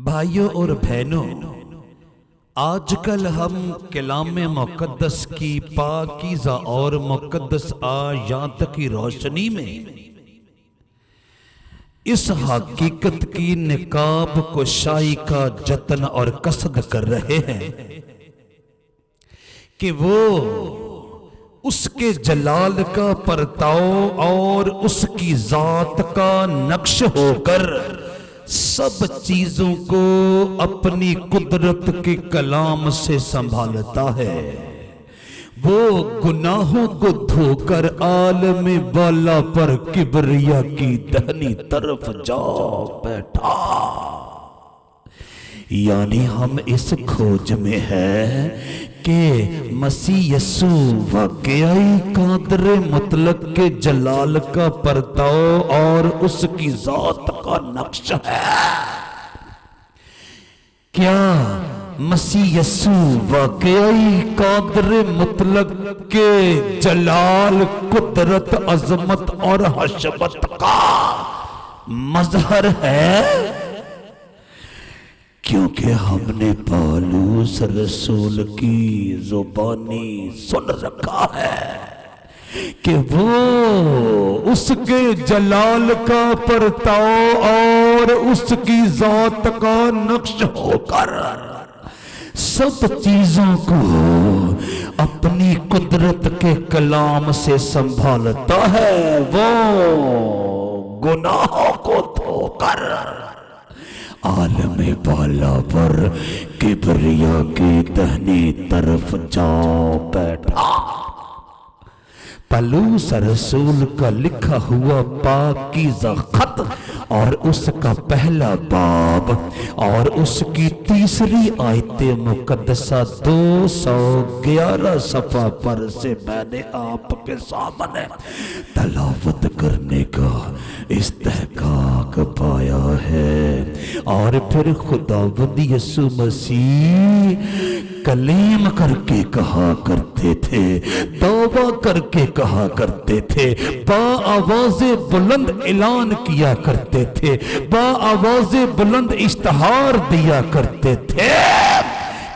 بھائیوں اور بہنوں، آج کل ہم کلام مقدس کی پاکیزہ اور مقدس آیات کی روشنی میں اس حقیقت کی نقاب کشائی کا جتن اور قصد کر رہے ہیں کہ وہ اس کے جلال کا پرتاؤ اور اس کی ذات کا نقش ہو کر سب چیزوں کو اپنی قدرت کے کلام سے سنبھالتا ہے۔ وہ گناہوں کو دھو کر عالم بالا پر کبریا کی دہنی طرف جا بیٹھا۔ یعنی ہم اس کھوج میں ہیں کہ مسیح یسوع واقعی قادر مطلق کے جلال کا پرتاؤ اور اس کی ذات کا نقش ہے۔ کیا مسیح یسوع واقعی قادر مطلق کے جلال، قدرت، عظمت اور حشمت کا مظہر ہے؟ کیونکہ ہم نے پالوس رسول کی زبانی سن رکھا ہے کہ وہ اس کے جلال کا پرتاؤ اور اس کی ذات کا نقش ہو کر سب چیزوں کو اپنی قدرت کے کلام سے سنبھالتا ہے۔ وہ گناہوں کو دھو کر عالم بالا پر کبریا کی دہنی طرف جا بیٹھا۔ پالوس رسول کا لکھا ہوا پاکیزہ خط اور اس کا پہلا باب اور اس کی تیسری آیت مقدسہ 211 صفحہ پر سے میں نے آپ کے سامنے تلاوت کرنے کا استحقاق پایا ہے۔ اور پھر خداوند یسوع مسیح کلیم کر کے کہا کرتے تھے، توبہ کر کے کہا کرتے تھے، با آواز بلند اعلان کیا کرتے تھے، با آواز بلند اشتہار دیا کرتے تھے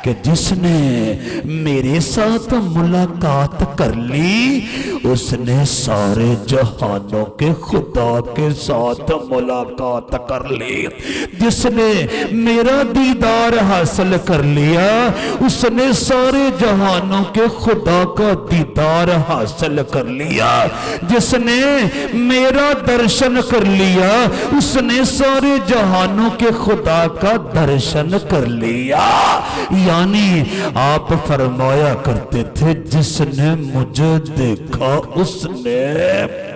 کہ جس نے میرے ساتھ ملاقات کر لی اس نے سارے جہانوں کے خدا کے ساتھ ملاقات کر لی۔ جس نے میرا دیدار حاصل کر لیا اس نے سارے جہانوں کے خدا کا دیدار حاصل کر لیا۔ جس نے میرا درشن کر لیا اس نے سارے جہانوں کے خدا کا درشن کر لیا۔ یعنی آپ فرمایا کرتے تھے جس نے مجھے دیکھا اس نے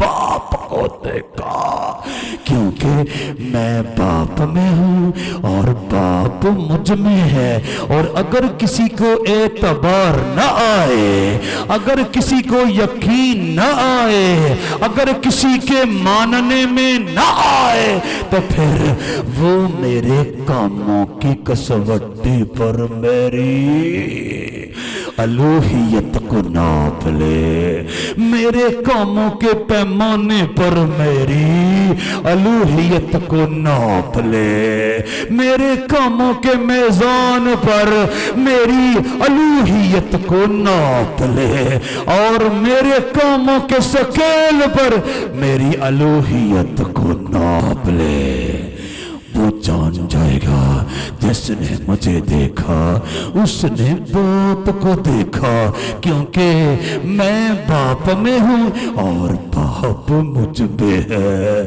باپ کو دیکھا، کیونکہ میں باپ میں ہوں اور باپ مجھ میں ہے۔ اور اگر کسی کو اعتبار نہ آئے، اگر کسی کو یقین نہ آئے، اگر کسی کے ماننے میں نہ آئے تو پھر وہ میرے کاموں کی کسوٹی پر میری الوہیت کو ناپ لے، میرے کاموں کے پیمانے پر میری الوہیت کو ناپ لے، میرے کاموں کے میزان پر میری الوہیت کو ناپ لے، اور میرے کاموں کے سکیل پر میری الوہیت کو ناپ لے۔ وہ جان جائے گا جس نے مجھے دیکھا اس نے باپ کو دیکھا، کیونکہ میں باپ میں ہوں اور باپ مجھ میں ہے۔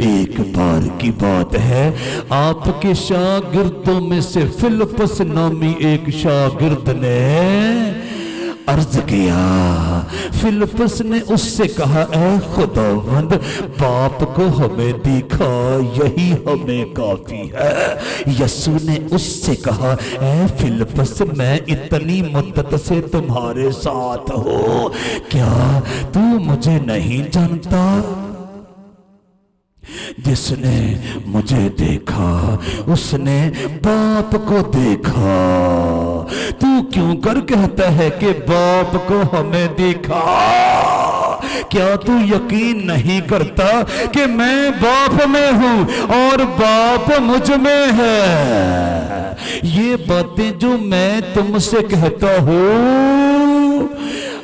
ایک بار کی بات ہے، آپ کے شاگردوں میں سے فلپس نامی ایک شاگرد نے عرض کیا، فلپس نے اس سے کہا اے خداوند باپ کو ہمیں دکھا، یہی ہمیں کافی ہے۔ یسوع نے اس سے کہا اے فلپس میں اتنی مدت سے تمہارے ساتھ ہوں، کیا تو مجھے نہیں جانتا؟ جس نے مجھے دیکھا اس نے باپ کو دیکھا۔ تو کیوں کر کہتا ہے کہ باپ کو ہمیں دیکھا؟ کیا تو یقین نہیں کرتا کہ میں باپ میں ہوں اور باپ مجھ میں ہے؟ یہ باتیں جو میں تم سے کہتا ہوں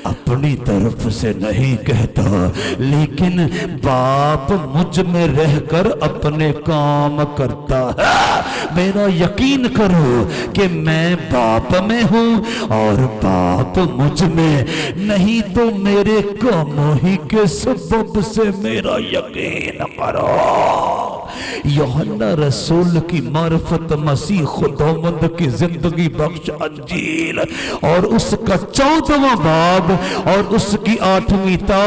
اپنی طرف سے نہیں کہتا، لیکن باپ مجھ میں رہ کر اپنے کام کرتا ہے۔ میرا یقین کرو کہ میں باپ میں ہوں اور باپ مجھ میں، نہیں تو میرے کاموں ہی کے سبب سے میرا یقین کرو۔ یوحنا رسول کی معرفت مسیح خداوند کی زندگی بخش انجیل اور اس کا 14واں باب اور اس کی 8ویں تا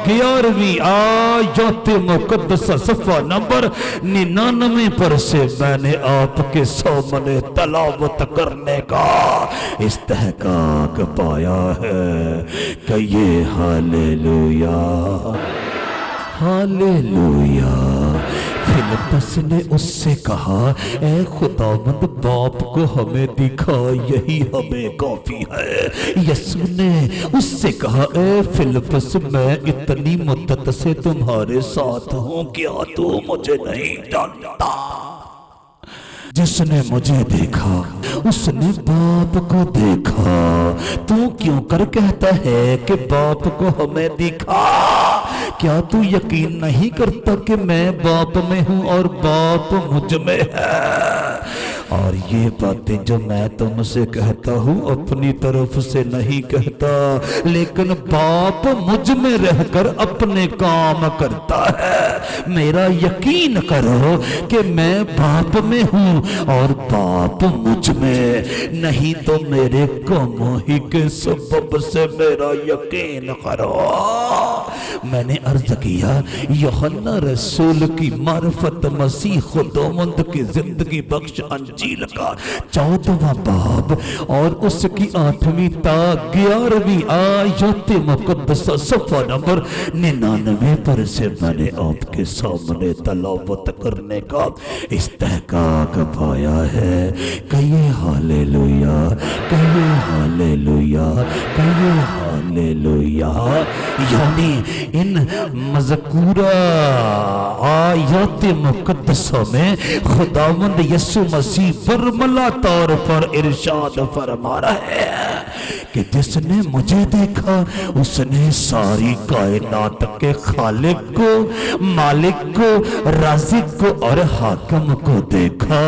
11ویں آیت مقدسہ صفحہ نمبر 99 پر سے میں نے آپ کے سامنے تلاوت کرنے کا استحقاق پایا ہے۔ کہیے ہاللیلویا، ہاللیلویا۔ فلپس نے اس سے کہا، اے خداوند باپ کو ہمیں دکھا، یہی ہمیں کافی ہے۔ یسوع نے اس سے کہا، اے فلپس میں اتنی مدت سے تمہارے ساتھ ہوں، کیا تو مجھے نہیں جانتا؟ جس نے مجھے دیکھا اس نے باپ کو دیکھا۔ تو کیوں کر کہتا ہے کہ باپ کو ہمیں دکھا؟ کیا تو یقین نہیں کرتا کہ میں باپ میں ہوں اور باپ مجھ میں ہے؟ اور یہ باتیں جو میں تم سے کہتا ہوں اپنی طرف سے نہیں کہتا، لیکن باپ مجھ میں رہ کر اپنے کام کرتا ہے۔ میرا یقین کرو کہ میں باپ میں ہوں اور باپ مجھ میں، نہیں تو میرے کاموں ہی کے سبب سے میرا یقین کرو۔ میں نے عرض کیا، یوحنا رسول کی معرفت مسیح خداوند کی زندگی بخش انجیل کا 14واں باب اور اس کی 8ویں تا 11ویں آیت مقدسہ صفحہ نمبر 99 پر سے میں نے آپ کے سامنے تلاوت کرنے کا استحقاق پایا ہے۔ کہیے ہاللیلویا، کہیے ہاللیلویا، کہیے ہاللیلویا۔ یعنی ان مذکورہ آیات مقدسہ میں خداوند یسوع مسیح برملا طور پر ارشاد فرما رہا ہے کہ جس نے مجھے دیکھا اس نے ساری کائنات کے خالق کو، مالک کو، رازق کو اور حاکم کو دیکھا۔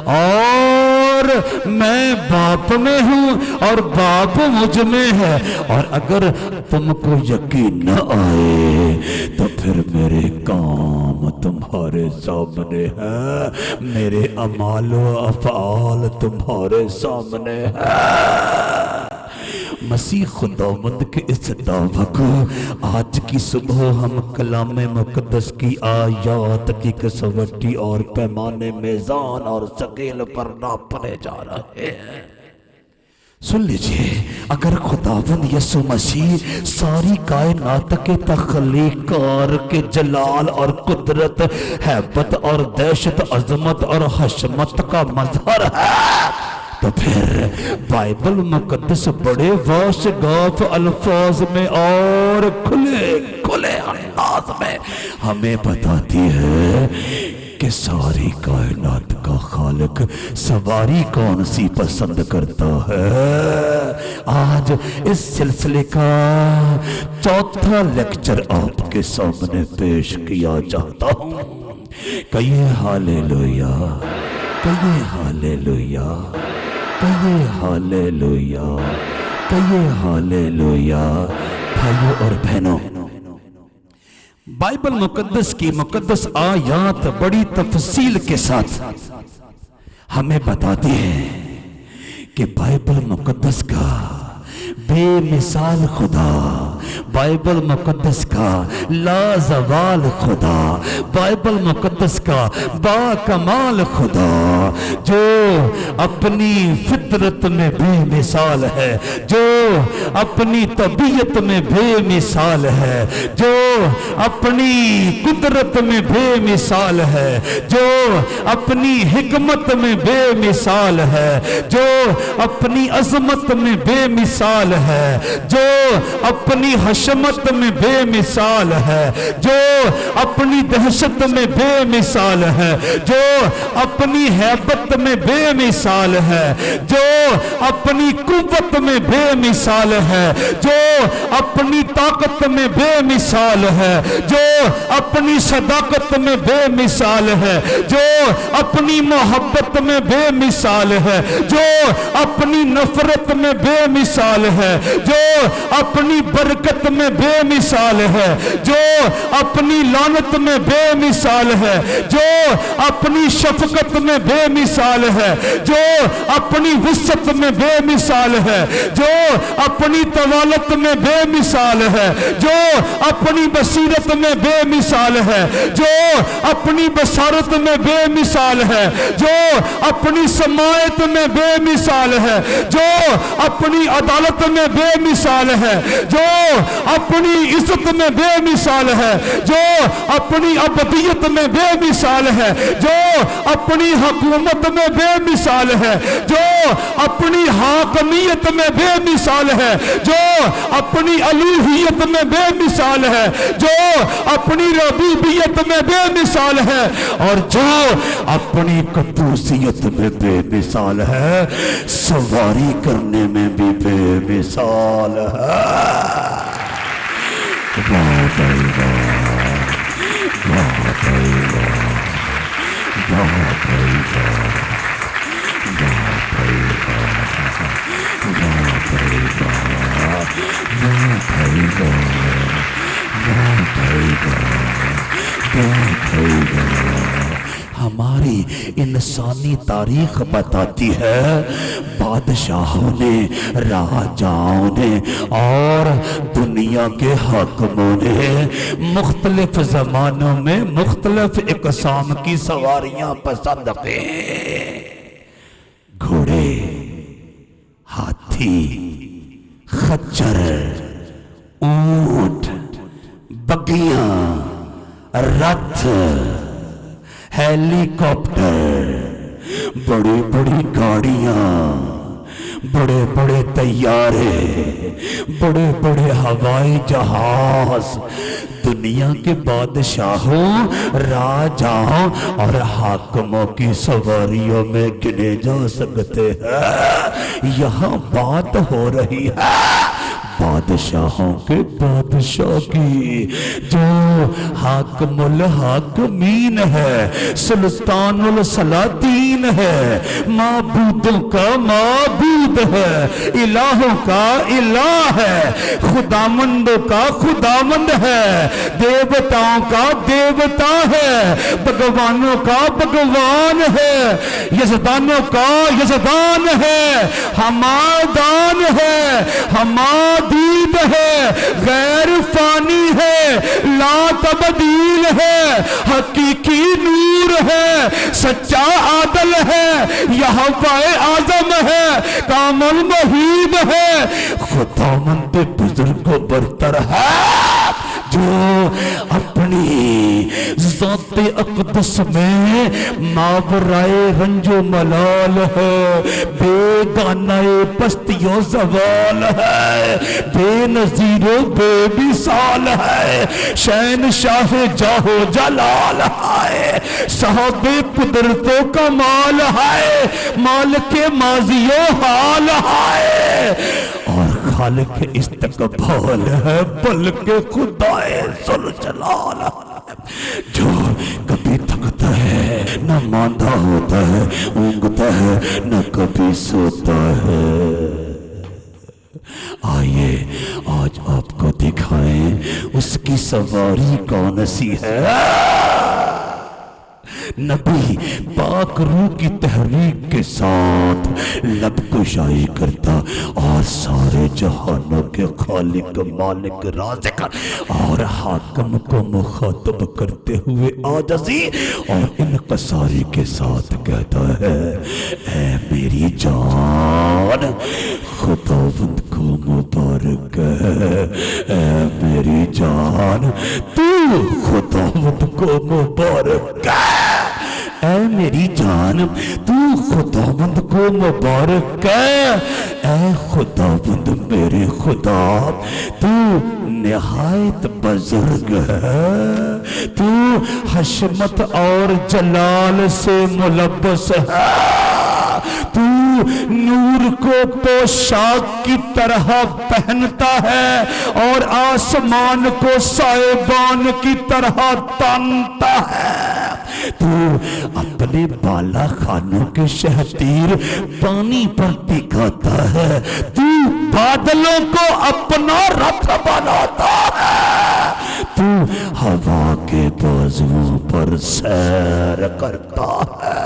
اور میں باپ میں ہوں اور باپ مجھ میں ہے، اور اگر تم کو یقین نہ آئے تو پھر میرے کام تمہارے سامنے ہے، میرے اعمال و افعال تمہارے سامنے ہے۔ مسیح خداوند کے اس دعویٰ کو آج کی صبح ہم کلام مقدس کی آیات کی کسوٹی اور پیمانے میزان اور سکیل پر ناپنے جا رہے ہیں۔ سن لیجئے، اگر خداوند یسوع مسیح ساری کائنات کے تخلیق کار کے جلال اور قدرت، ہیبت اور دہشت، عظمت اور حشمت کا مظہر ہے، تو پھر بائبل مقدس بڑے واشگاف الفاظ میں اور کھلے انداز میں ہمیں بتاتی ہے کہ ساری کائنات کا خالق سواری کون سی پسند کرتا ہے۔ آج اس سلسلے کا 4تھا لیکچر آپ کے سامنے پیش کیا جاتا ہوں۔ کہیے ہاللیلویا، کہیے ہاللیلویا، کہیے ہاللیلویا، کہیے ہاللیلویا۔ بھائیوں اور بہنوں، بائبل مقدس کی مقدس آیات بڑی تفصیل کے ساتھ ہمیں بتاتی ہے کہ بائبل مقدس کا بے مثال خدا، بائبل مقدس کا لازوال خدا، بائبل مقدس کا با کمال خدا، جو اپنی فطرت میں بے مثال ہے، جو اپنی طبیعت میں بے مثال ہے، جو اپنی قدرت میں بے مثال ہے، جو اپنی حکمت میں بے مثال ہے، جو اپنی عظمت میں بے مثال ہے، جو اپنی حشمت میں بے مثال ہے، جو اپنی دہشت میں بے مثال ہے، جو اپنی ہیبت میں بے مثال ہے، جو اپنی قوت میں بے مثال ہے، جو اپنی طاقت میں بے مثال ہے، جو اپنی صداقت میں بے مثال ہے، جو اپنی محبت میں بے مثال ہے، جو اپنی نفرت میں بے مثال ہے، جو اپنی برکت میں بے مثال ہے، جو اپنی لعنت میں بے مثال ہے، جو اپنی شفقت میں بے مثال ہے، جو اپنی وسعت میں بے مثال ہے، جو اپنی طوالت میں بے مثال ہے، جو اپنی بصیرت میں بے مثال ہے، جو اپنی بصارت میں بے مثال ہے، جو اپنی سماعت میں بے مثال ہے، جو اپنی عدالت میں بے مثال ہے، جو اپنی عزت میں بے مثال ہے، جو اپنی ابدیت میں بے مثال ہے، جو اپنی حکومت میں بے مثال ہے، جو اپنی حاکمیت میں بے مثال ہے، جو اپنی الوہیت میں بے مثال ہے، جو اپنی ربوبیت میں بے مثال ہے، اور جو اپنی قدوسیت میں بے مثال ہے، سواری کرنے میں بھی بے مثال ہے۔ بہت ہماری انسانی تاریخ بتاتی ہے بادشاہوں نے، راجاؤں نے اور دنیا کے حاکموں نے مختلف زمانوں میں مختلف اقسام کی سواریاں پسند کی۔ گھوڑے، ہاتھی، خچر، اونٹ، بگیاں، رتھ، ہیلی کاپٹر، بڑی بڑی گاڑیاں، بڑے بڑے طیارے، بڑے بڑے ہوائی جہاز دنیا کے بادشاہوں، راجاؤں اور حاکموں کی سواریوں میں گنے جا سکتے ہیں۔ یہاں بات ہو رہی ہے بادشاہوں کے بادشاہ کی، جو حاکم الحاکمین ہے، سلطان السلاطین ہے، معبودوں کا معبود ہے، الہوں کا الہ ہے، خداوندوں کا خداوند ہے، دیوتاؤں کا دیوتا ہے، بھگوانوں کا بھگوان ہے، یزدانوں کا یزدان ہے، حمادان ہے، حمادید ہے، غیر فانی ہے، لا تبدیل ہے، حقیقی نور ہے، سچا عادل ہے، یہوہ اعظم ہے، کامل محیب ہے، خداوند بزرگ و برتر ہے، جو اپنی ذات اقدس میں ماورائے رنج و ملال ہے، بے گانہ پستی و زوال ہے، بے نظیر و بے مثال ہے، شہنشاہ جاہ و جلال ہے، صاحب قدرت و کمال ہے، مالک ماضی و حال ہے، اور خالق استقبال ہے، بلکہ خدائے ذوالجلال ہے، جو کبھی تھکتا ہے نہ ماندہ ہوتا ہے، اونگتا ہے نہ کبھی سوتا ہے۔ آئیے آج آپ کو دکھائیں اس کی سواری کون سی ہے۔ نبی پاک روح کی تحریک کے ساتھ لب کشائی کرتا اور سارے جہانوں کے خالق مالک رازق اور حاکم کو مخاطب کرتے ہوئے عاجزی اور انکساری کے ساتھ کہتا ہے، اے میری جان خداوند کو مبارک ہے، اے میری جان تو خداوند کو مبارک ہے، اے میری جان تو خداوند کو مبارک ہے، اے خداوند میرے خدا تو نہایت بزرگ ہے، تو حشمت اور جلال سے ملبس ہے، تو نور کو پوشاک کی طرح پہنتا ہے اور آسمان کو سائبان کی طرح تانتا ہے، تو اپنے بالا خانوں کے شہتیر پانی پر ٹکاتا ہے، تو بادلوں کو اپنا رتھ بناتا ہے، تو ہوا کے بازوؤں پر سیر کرتا ہے۔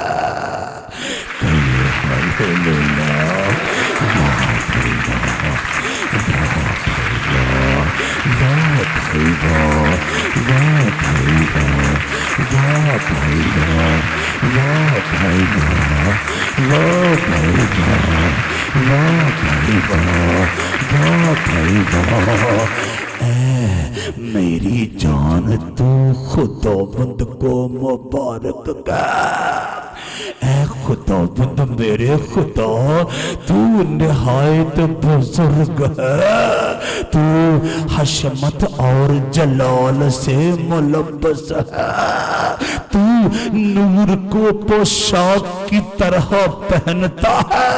میری جان تو خداوند کو مبارک کہہ، اے خداوند میرے خدا تو نہایت بزرگ ہے، تو حشمت اور جلال سے ملبس ہے، تو نور کو پوشاک کی طرح پہنتا ہے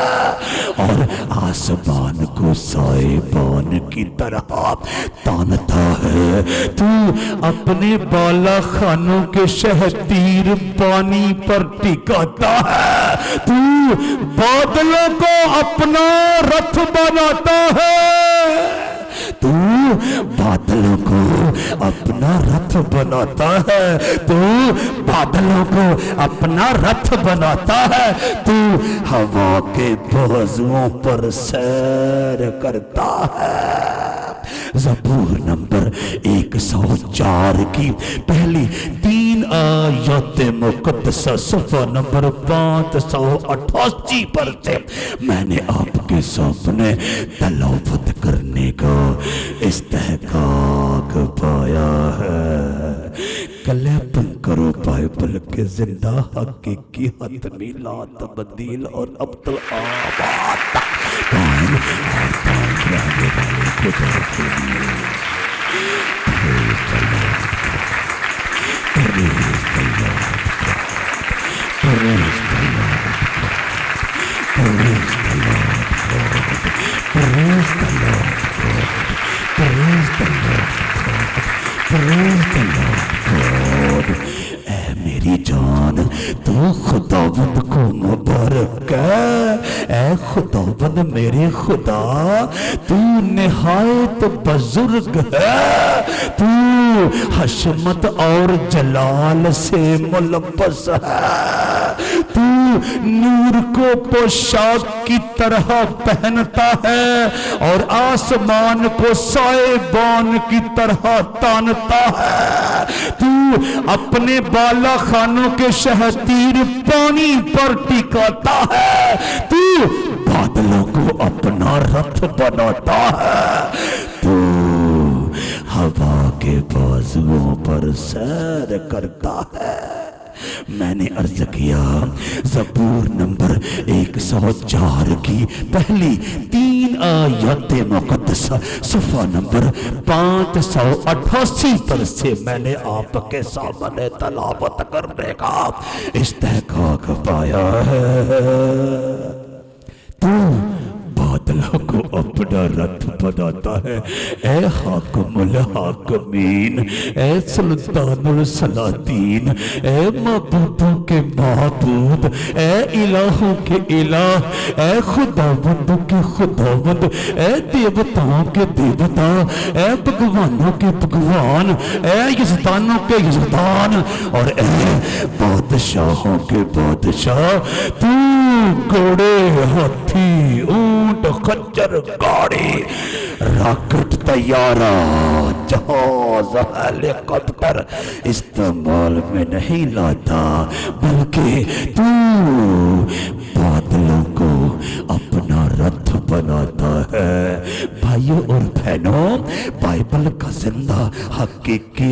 اور آسمان کو سائبان کی طرح تانتا ہے، تو اپنے بالا خانوں کے شہتیر پانی پر ٹکاتا ہے، تو بادلوں کو اپنا رتھ بناتا ہے، تو بادلوں کو اپنا رتھ بناتا ہے، تو بادلوں کو اپنا رتھ بناتا ہے، تو ہوا کے بازوؤں پر سیر کرتا ہے۔ زبور نمبر 104 کی پہلی 3 آیات مقدسہ صفحہ نمبر 588 پر سے میں نے آپ کے سامنے تلاوت کرنے کا استحقاق پایا ہے۔ کلیپن کرو بائبل کے زندہ حقیقی حتمی لا تبدیل اور عبدالآباد قائم اور قائم رہنے والے خدا کے لیے۔ اے میری جان تو خداوند کو مبارک ہے، اے خداوند میرے خدا تو نہایت بزرگ ہے، تو حشمت اور جلال سے ملبس ہے، تو نور کو پوشاک کی طرح پہنتا ہے اور آسمان کو سائبان کی طرح تانتا ہے، تو اپنے بالا خانوں کے شہتیر پانی پر ٹکاتا ہے، تو بادلوں کو اپنا رتھ بناتا ہے، تو ہوا کے بازوؤں پر سیر کرتا ہے۔ میں نے عرض کیا زبور نمبر 104 کی پہلی 3 آیات مقدسہ صفحہ نمبر 588 پر سے میں نے آپ کے سامنے تلاوت کرنے کا استحقاق پایا ہے۔ تو بادلوں کو اپنا رتھ بناتا ہے، اے حاکم الحاکمین، اے سلطان السلاطین، اے معبودوں کے معبود، اے الہوں کے الہ، اے خداوندوں کے خداوند، اے دیوتاؤں کے دیوتا، اے بھگوانوں کے بھگوان، اے یزدانوں کے یزدان، اور اے بادشاہوں کے بادشاہ، تو گھوڑے، ہاتھی، اونٹ، خچر، گاڑی، راکٹ، طیارہ، جہاز، ہیلی کاپٹر استعمال میں نہیں لاتا، بلکہ تو بادلوں کو اپنا رتھ بناتا ہے۔ بھائیوں اور بہنوں، بائبل کا زندہ حقیقی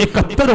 71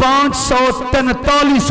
543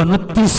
29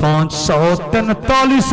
543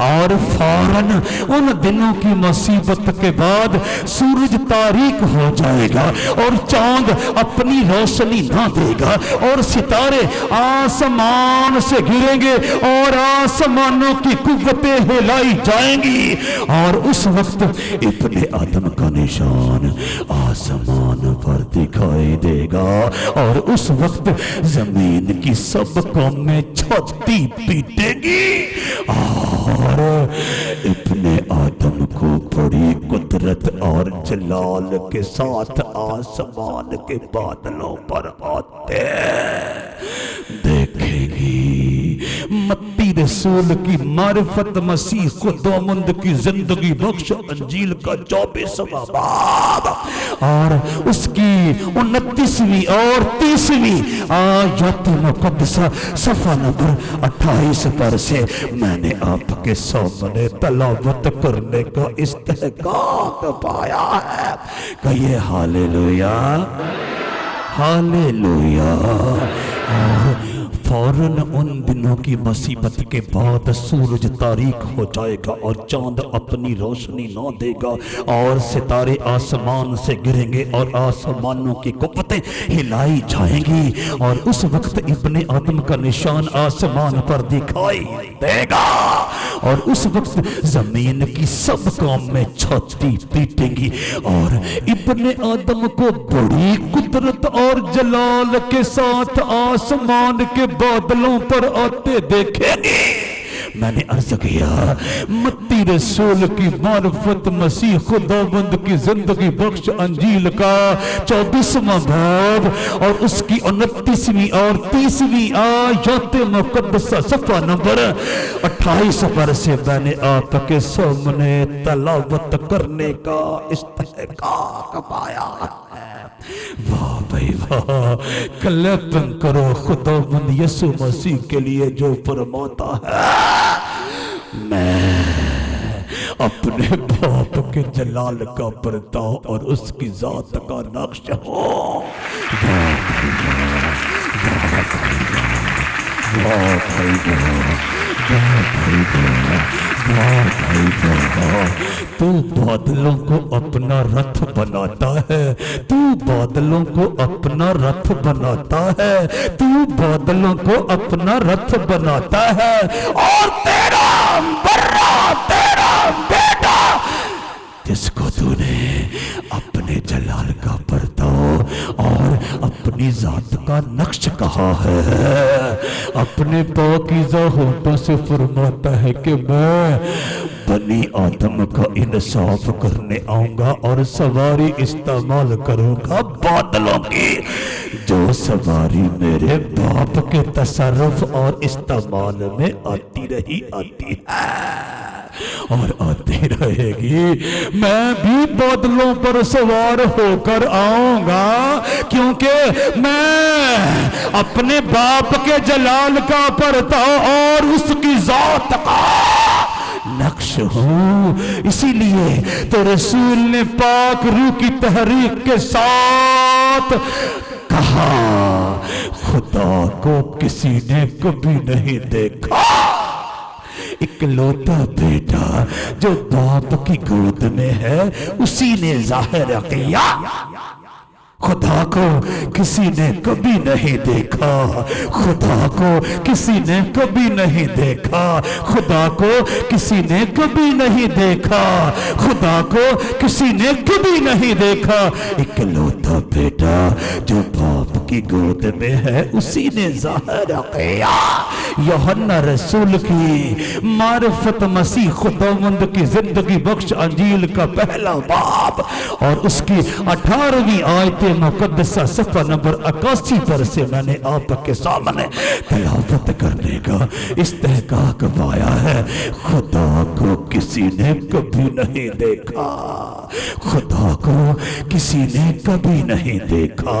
اور فوراً ان دنوں کی مصیبت کے بعد سورج تاریک ہو جائے گا اور چاند اپنی روشنی نہ دے گا اور ستارے آسمان سے گریں گے اور آسمانوں کی قوتیں ہلائی جائیں گی، اور اس وقت ابن آدم کا نشان آسمان پر دکھائی دے گا، اور اس وقت زمین کی سب قومیں چھاتی پیٹے گی، اور ابن آدم کو بڑی قدرت اور جلال کے ساتھ آسمان کے بادلوں پر آتے دیکھیں گی۔ متی رسول کی معرفت مسیح خداوند کی زندگی بخش انجیل کا 24واں باب اور اس کی 29ویں اور 30ویں آیت مقدسہ صفحہ نمبر 28 پر سے میں نے آپ کے سامنے تلاوت کرنے کا استحقاق پایا ہے۔ کہیے ہاللیلویا، ہاللیلویا۔ اور فوراً ان دنوں کی مصیبت کے بعد سورج تاریک ہو جائے گا اور چاند اپنی روشنی نہ دے گا اور ستارے آسمان سے گریں گے اور آسمانوں کی قوتیں ہلائی جائیں گی، اور اس وقت ابن آدم کا نشان آسمان پر دکھائی دے گا، اور اس وقت زمین کی سب قوم میں چھاتی پیٹیں گی، اور ابن آدم کو بڑی قدرت اور جلال کے ساتھ آسمان کے بادلوں پر آتے دیکھیں گے۔ میں نے عرض کیا متی رسول کی معرفت مسیح خداوند کی زندگی بخش انجیل کا 24واں باب اور اس کی 29ویں اور 30ویں آیات مقدسہ صفحہ نمبر 28 پر سے میں نے آپ کے سامنے تلاوت کرنے کا استحقاق پایا ہے۔ واہ بھائی واہ، کلیپن کرو خداوند یسوع مسیح کے لیے جو فرماتا ہے، میں اپنے باپ کے جلال کا پرتاؤ اور اس کی ذات کا نقش ہوں۔ تو بادلوں کو اپنا رتھ بناتا ہے، تو بادلوں کو اپنا رتھ بناتا ہے، تو بادلوں کو اپنا رتھ بناتا ہے، اور تیرا برا تیرا بیٹا جس کو تو نے اپنے جلال کا پرتاؤ اور اپنی ذات کا نقش کہا ہے، اپنے پاکیزہ ہونٹوں سے فرماتا ہے کہ میں بنی آدم کا انصاف کرنے آؤں گا اور سواری استعمال کروں گا بادلوں کی، جو سواری میرے باپ کے تصرف اور استعمال میں آتی رہی آتی ہے اور آتی رہے گی۔ میں بھی بادلوں پر سوار ہو کر آؤں گا، کیونکہ میں اپنے باپ کے جلال کا پرتاؤ اور اس کی ذات کا نقش ہوں۔ اسی لیے تو رسول نے پاک روح کی تحریک کے ساتھ کہا، خدا کو کسی نے کبھی نہیں دیکھا، اکلوتا بیٹا جو باپ کی گود میں ہے اسی نے ظاہر کیا، خدا کو کسی نے کبھی نہیں دیکھا، خدا کو کسی نے کبھی نہیں دیکھا، خدا کو کسی نے کبھی نہیں دیکھا، خدا کو کسی نے کبھی نہیں دیکھا، اکلوتا بیٹا جو باپ کی گود میں ہے اسی نے ظاہر کیا۔ یوحنا رسول کی معرفت مسیح خداوند کی زندگی بخش انجیل کا پہلا باب اور اس کی 18ویں آیت مقدسہ صفحہ نمبر 81 پر سے میں نے آپ کے سامنے تلاوت کرنے کا استحقاق پایا ہے۔ خدا کو کسی نے کبھی نہیں دیکھا، خدا کو کسی نے کبھی نہیں دیکھا،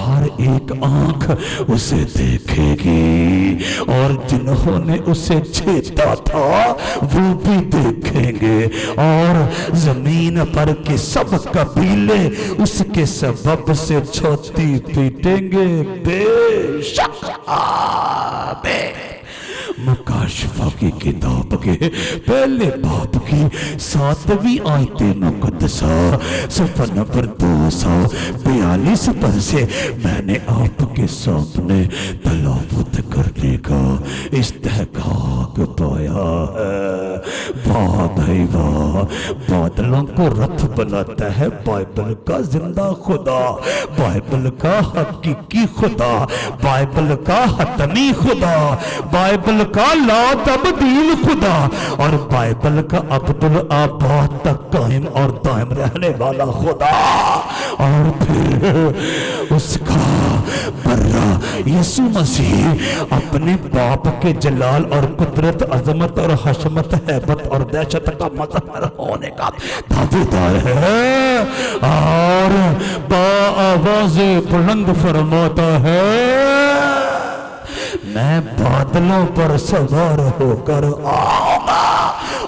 ہر ایک آنکھ اسے دیکھے گی، اور جنہوں نے اسے چھیدا تھا وہ بھی دیکھیں گے، اور زمین پر کے سب قبیلے اس کے سبب سے چھاتی پیٹیں گے۔ بے شک آمین۔ مکاشفہ کی کتاب کے پہلے باب کی 7ویں آیت مقدسہ صفحہ نمبر 242 پر سے میں نے آپ کے سامنے تلاوت کرنے کا استحقاق پایا ہے۔ واہ بھائی واہ، بادلوں کو رتھ بناتا ہے بائبل کا زندہ خدا، بائبل کا حقیقی خدا، بائبل کا حتمی خدا، بائبل کا لا تبدیل خدا، اور بائبل کا عبدالآباد تک قائم اور دائم رہنے والا خدا، اور پھر اس کا برہ یسوع مسیح اپنے باپ کے جلال اور قدرت، عظمت اور حشمت، ہیبت اور دہشت کا مظہر ہونے کا دعویدار ہے، اور بآواز بلند فرماتا ہے میں بادلوں پر سوار ہو کر آؤں گا،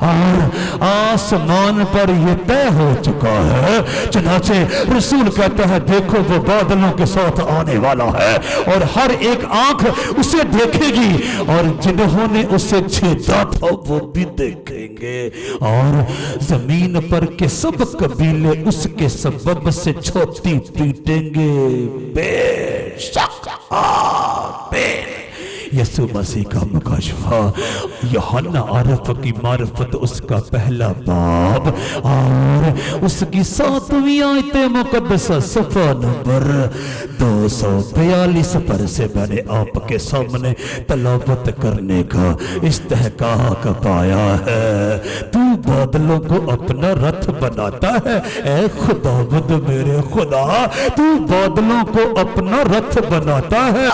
اور آسمان پر یہ طے ہو چکا ہے۔ چنانچہ رسول کہتا ہے دیکھو وہ بادلوں کے ساتھ آنے والا ہے، اور ہر ایک آنکھ اسے دیکھے گی، اور جنہوں نے اسے چھیدا تھا وہ بھی دیکھیں گے، اور زمین پر کے سب قبیلے اس کے سبب سے چھاتی پیٹیں گے۔ بے شک آمین۔ یسوع مسیح کا مکاشفہ یوحنا عارف کی معرفت اس کا پہلا باب اور اس کی 7ویں آیت مقدسہ صفحہ نمبر 242 پر سے میں نے آپ کے سامنے تلاوت کرنے کا استحقاق پایا ہے۔ تو بادلوں کو اپنا رتھ بناتا ہے، اے خداوند میرے خدا، تو بادلوں کو اپنا رتھ بناتا ہے۔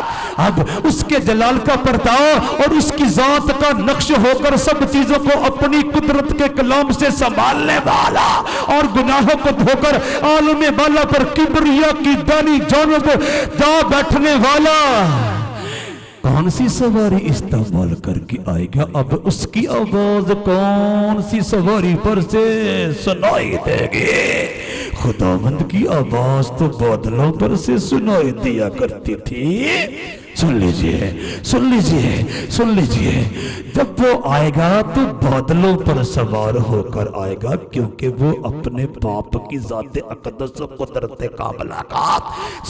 اب اس کے جلال کا پرتاؤ اور اس کی ذات کا نقش ہو کر سب چیزوں کو اپنی قدرت کے کلام سے سنبھالنے والا اور گناہوں کو دھو کر عالم بالا پر کبریا کی دانی جانب جا بیٹھنے والا کون سی سواری استعمال کر کے آئے گا؟ اب اس کی آواز کون سی سواری پر سے سنائی دے گی؟ خداوند کی آواز تو بادلوں پر سے سنائی دیا کرتی تھی۔ سن لیجئے، سن لیجئے، سن لیجئے، جب وہ آئے گا تو بادلوں پر سوار ہو کر آئے گا، کیونکہ وہ اپنے باپ کی ذات اقدس و قدرت کاملہ کا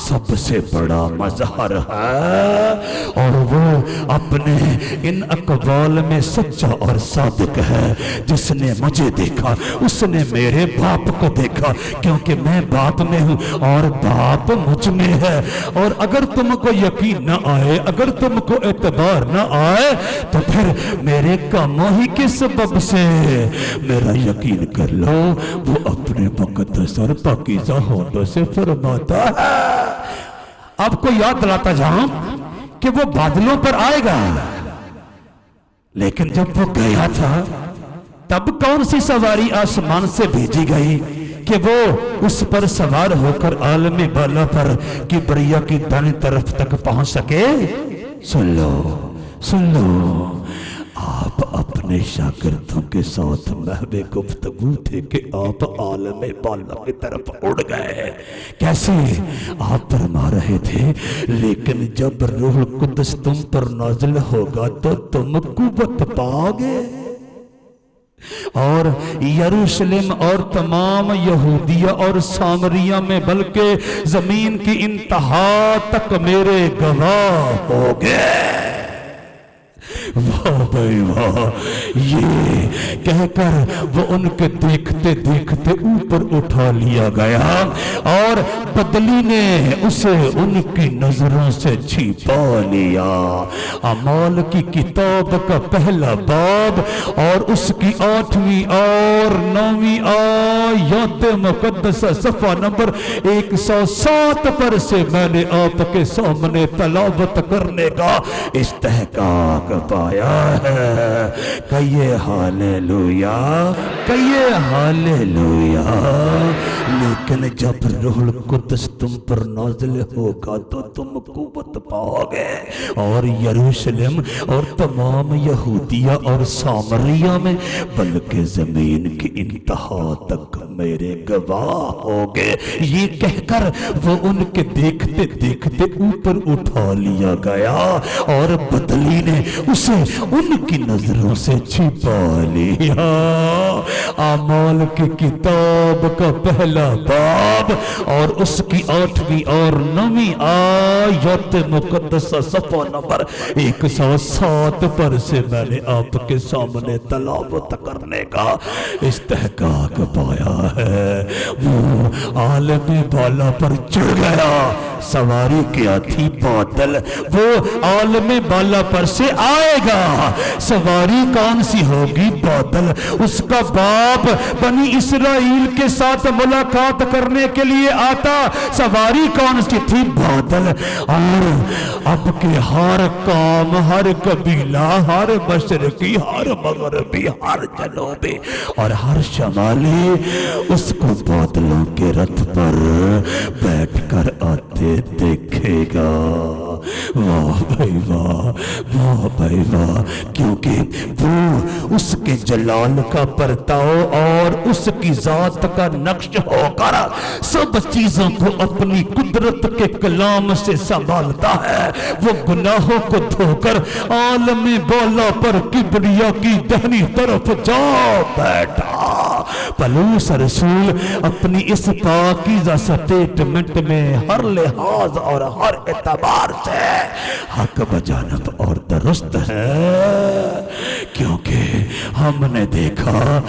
سب سے بڑا مظہر ہے، اور وہ اپنے ان اقوال میں سچا اور صادق ہے۔ جس نے مجھے دیکھا اس نے میرے باپ کو دیکھا، کیونکہ میں باپ میں ہوں اور باپ مجھ میں ہے۔ اور اگر تم کو یقین نہ آئے، اگر تم کو اعتبار نہ آئے، تو پھر میرے کاموں ہی کے سبب سے میرا یقین کر لو۔ وہ اپنے مقدس اور پاکیزہ ہونوں سے فرماتا ہے۔ آپ کو یاد دلاتا جاؤں کہ وہ بادلوں پر آئے گا، لیکن جب وہ گیا تھا تب کون سی سواری آسمان سے بھیجی گئی کہ وہ اس پر سوار ہو کر عالم بالا پر کبریا کی دائیں طرف تک پہنچ سکے؟ سن لو، سن لو، آپ اپنے شاگردوں کے ساتھ محو گفتگو تھے کہ آپ عالم بالا کی طرف اڑ گئے۔ کیسے؟ آپ فرما رہے تھے لیکن جب روح القدس تم پر نازل ہوگا تو تم قوت پاؤگے، اور یروشلم اور تمام یہودیہ اور سامریہ میں بلکہ زمین کی انتہا تک میرے گواہ ہوگے۔ واہ بھائی واہ، یہ کہہ کر وہ ان کے دیکھتے دیکھتے اوپر اٹھا لیا گیا، اور بدلی نے اسے ان کی نظروں سے چھپا لیا۔ اعمال کی کتاب کا پہلا باب اور اس کی 8ویں اور 9ویں آیات مقدسہ صفحہ نمبر 107 پر سے میں نے آپ کے سامنے تلاوت کرنے کا استحقاق پایا پایا ہے. کہیے ہاللویا، کہیے ہاللویا. لیکن جب روح القدس تم پر نازل ہوگا تو تم قوت پاؤ گے، اور یروشلم اور تمام یہودیہ اور سامریہ میں بلکہ زمین کی انتہا تک میرے گواہ ہوگے. یہ کہہ کر وہ ان کے دیکھتے دیکھتے اوپر اٹھا لیا گیا اور بدلی نے اسے ان کی نظروں سے چھپا لیا. اعمال کی کتاب کا پہلا باب اور اس کی 8ویں اور 9ویں آیت مقدسہ صفحہ نمبر 107 پر سے میں نے آپ کے سامنے تلاوت کرنے کا استحقاق پایا ہے. وہ عالم بالا پر چڑھ گیا. سواری کیا تھی؟ بادل. وہ عالم بالا پر سے آئے گا. سواری کون سی ہوگی؟ بادل. اس کا باپ بنی اسرائیل کے ساتھ ملاقات کرنے کے لیے آتا. سواری کون سی تھی؟ بادل. اور اب کے ہر قوم، ہر قبیلہ، ہر مشرقی، ہر مغربی، ہر جنوبی اور ہر شمالی اس کو بادلوں کے رتھ پر بیٹھ کر آتے دیکھے گا. واہ بھائی واہ، واہ بھائی واہ. کیونکہ وہ اس کے جلال کا پرتاؤ اور اس کی ذات کا نقش ہو کر سب چیزوں کو اپنی قدرت کے کلام سے سنبھالتا ہے. وہ گناہوں کو دھو کر عالم بالا پر کبریا کی دہنی طرف جا بیٹھا. پولس رسول اپنی اس پاکیزہ سٹیٹمنٹ میں ہر لحاظ اور ہر اعتبار سے حق بجانب اور درست ہے. کیونکہ ہم نے دیکھا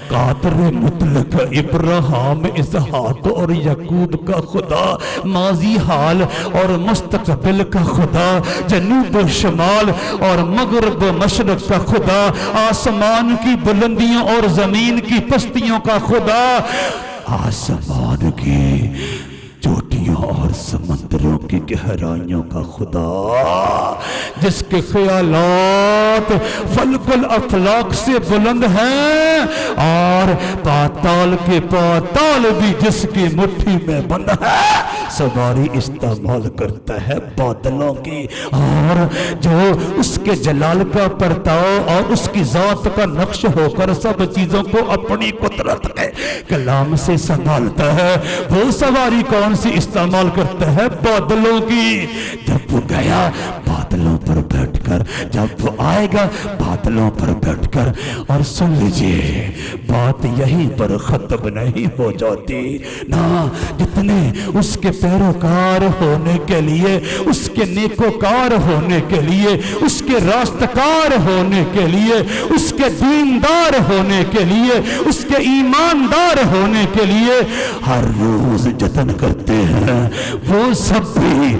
قادر مطلق ابراہیم، اسحاق اور یعقوب کا خدا، ماضی حال اور مستقبل کا خدا، جنوب و شمال اور مغرب و مشرق کا خدا، آسمان کی بلندیوں اور زمین کی پستیوں کا خدا، آسمان کی چوٹیوں اور سمندروں کی گہرائیوں کا خدا، جس کے خیالات فلک الافلاق سے بلند ہیں اور پاتال کے پاتال بھی جس کی مٹھی میں بند ہے. سواری استعمال کرتا ہے بادلوں کی، اور جو اس کے جلال کا پرتاؤ اور اس کی ذات کا نقش ہو کر سب چیزوں کو اپنی قدرت کے کلام سے سنبھالتا ہے. وہ سواری کون سی استعمال کرتا ہے؟ بادلوں کی. جب وہ گیا بادلوں پر بیٹھ کر، جب وہ آئے گا بادلوں پر بیٹھ کر، اور سن لیجئے بات یہیں پر ختم نہیں ہو جاتی نا. جتنے اس کے پیروکار ہونے کے لیے، اس کے نیکوکار ہونے کے لیے، اس کے راستکار ہونے کے لیے، اس کے دیندار ہونے کے لیے، اس کے ایماندار ہونے کے لیے ہر روز جتن کرتے ہیں، وہ سب بھی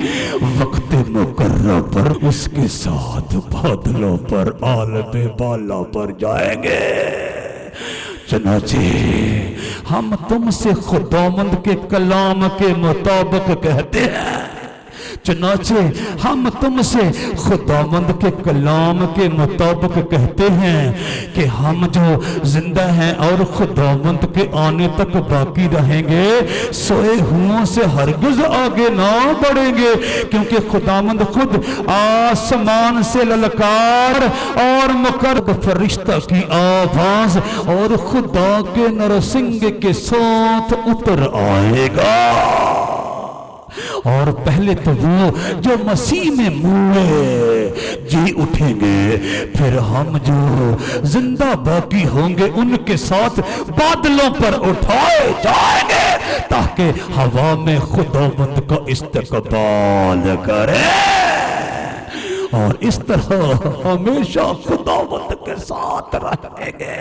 وقت مقررہ پر اس کے ساتھ بادلوں پر عالم بالا پر جائیں گے. چنانچہ ہم تم سے خداوند کے کلام کے مطابق کہتے ہیں، چنانچہ ہم تم سے خداوند کے کلام کے مطابق کہتے ہیں کہ ہم جو زندہ ہیں اور خداوند کے آنے تک باقی رہیں گے، سوئے ہوں سے ہرگز آگے نہ بڑھیں گے. کیونکہ خداوند خود آسمان سے للکار اور مقرب فرشتہ کی آواز اور خدا کے نرسنگ کے ساتھ اتر آئے گا. اور پہلے تو وہ جو مسیح میں مردے جی اٹھیں گے، پھر ہم جو زندہ باقی ہوں گے ان کے ساتھ بادلوں پر اٹھائے جائیں گے تاکہ ہوا میں خداوند کا استقبال کرے، اور اس طرح ہمیشہ خداوند کے ساتھ رہیں گے.